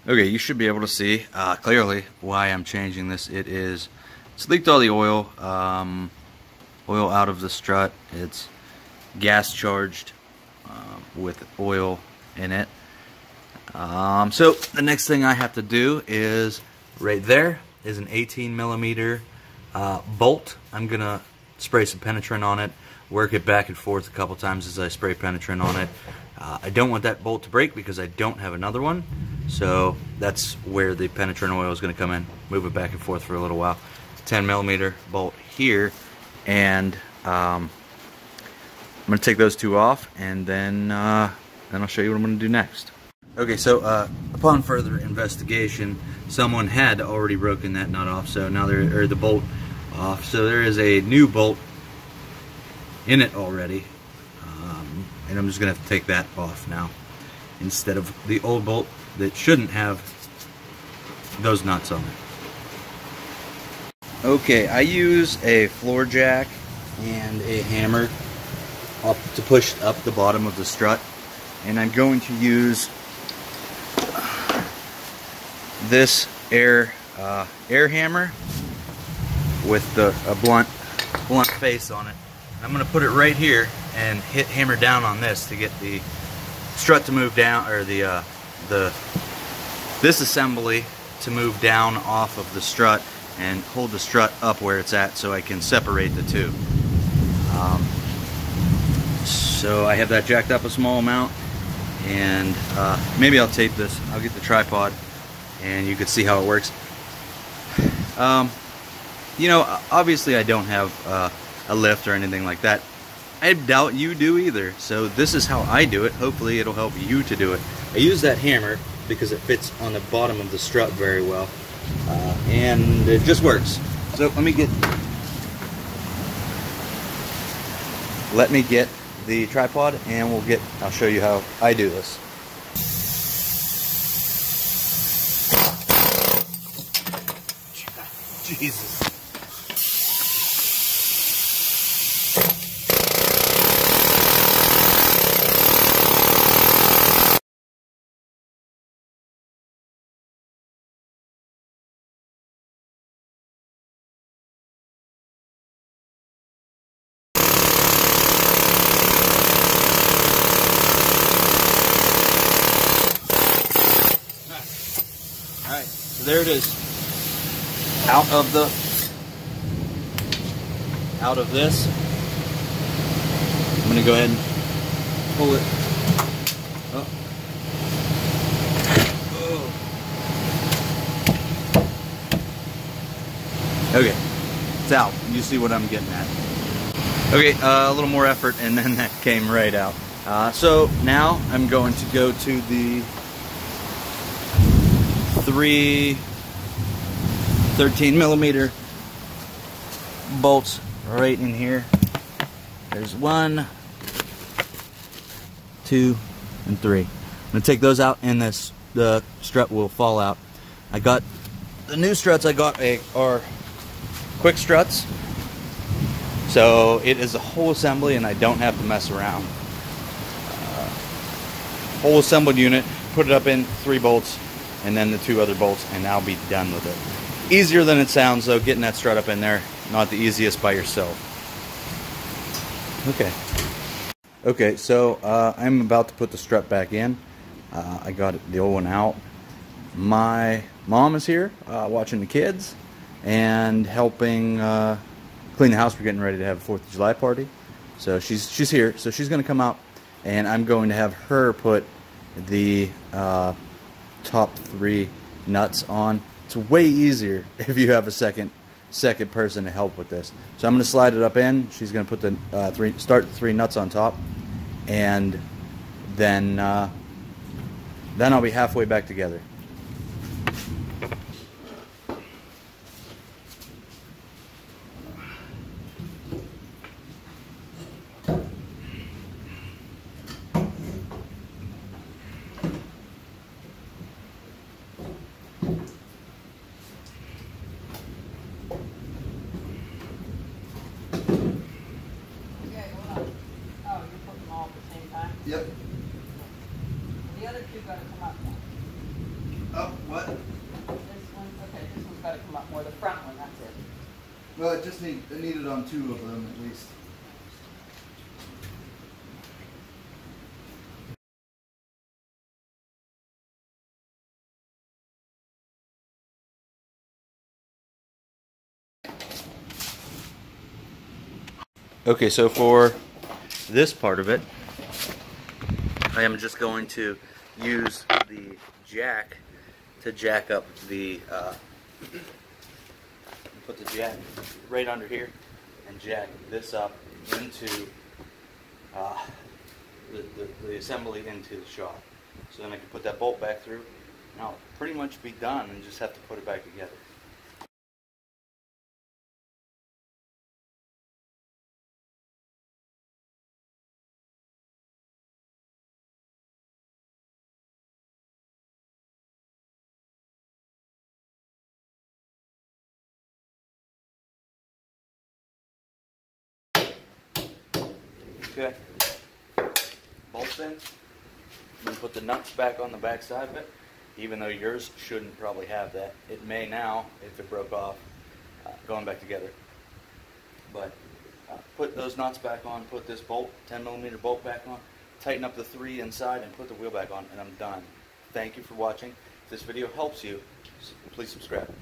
Okay, you should be able to see clearly why I'm changing this. It's leaked all the oil, oil out of the strut. It's gas charged with oil in it. So the next thing I have to do is, right there is an 18mm bolt. I'm gonna spray some penetrant on it, work it back and forth a couple times as I spray penetrant on it. I don't want that bolt to break because I don't have another one, so that's where the penetrant oil is going to come in. Move it back and forth for a little while. 10mm bolt here, and I'm going to take those two off, and then I'll show you what I'm going to do next. Okay, so upon further investigation, someone had already broken that nut off, so now the bolt off. So there is a new bolt in it already. And I'm just going to have to take that off now instead of the old bolt that shouldn't have those nuts on it. Okay, I use a floor jack and a hammer to push up the bottom of the strut, and I'm going to use this air hammer with a blunt face on it. I'm going to put it right here and hammer down on this to get the strut to move down, or this assembly to move down off of the strut and hold the strut up where it's at, so I can separate the two. So I have that jacked up a small amount, and maybe I'll tape this. I'll get the tripod and you can see how it works. You know, obviously I don't have a lift or anything like that. I doubt you do either, so this is how I do it. Hopefully it'll help you to do it. I use that hammer because it fits on the bottom of the strut very well, and it just works. So let me get the tripod, and I'll show you how I do this. Jesus. Alright, so there it is. Out of this. I'm going to go ahead and pull it up. Oh. Okay, it's out. You see what I'm getting at. Okay, a little more effort, and then that came right out. So now I'm going to go to the 13mm bolts right in here. There's 1, 2, and 3. I'm going to take those out, and the strut will fall out. The new struts I got are quick struts, so it is a whole assembly and I don't have to mess around. Whole assembled unit, put it up in 3 bolts, and then the 2 other bolts, and I'll be done with it. Easier than it sounds, though, getting that strut up in there. Not the easiest by yourself. Okay, so I'm about to put the strut back in. I got the old one out. My mom is here watching the kids and helping clean the house. We're getting ready to have a 4th of July party. So she's here. So she's going to come out, and I'm going to have her put the top 3 nuts on. It's way easier if you have a second person to help with this. So I'm going to slide it up in. She's going to put the 3 nuts on top, and then I'll be halfway back together. Yep. The other 2 got to come up now. Oh, what? This one, okay, this one's got to come up more. The front one, that's it. Well, it needed on 2 of them at least. Okay, so for this part of it, I am just going to use the jack to jack up the, put the jack right under here and jack this up into the assembly into the shop. So then I can put that bolt back through and I'll pretty much be done and just have to put it back together. Okay, bolts in. I'm going to put the nuts back on the back side of it, even though yours shouldn't probably have that. It may now, if it broke off, going back together. But put those nuts back on, put this bolt, 10mm bolt back on, tighten up the 3 inside and put the wheel back on, and I'm done. Thank you for watching. If this video helps you, please subscribe.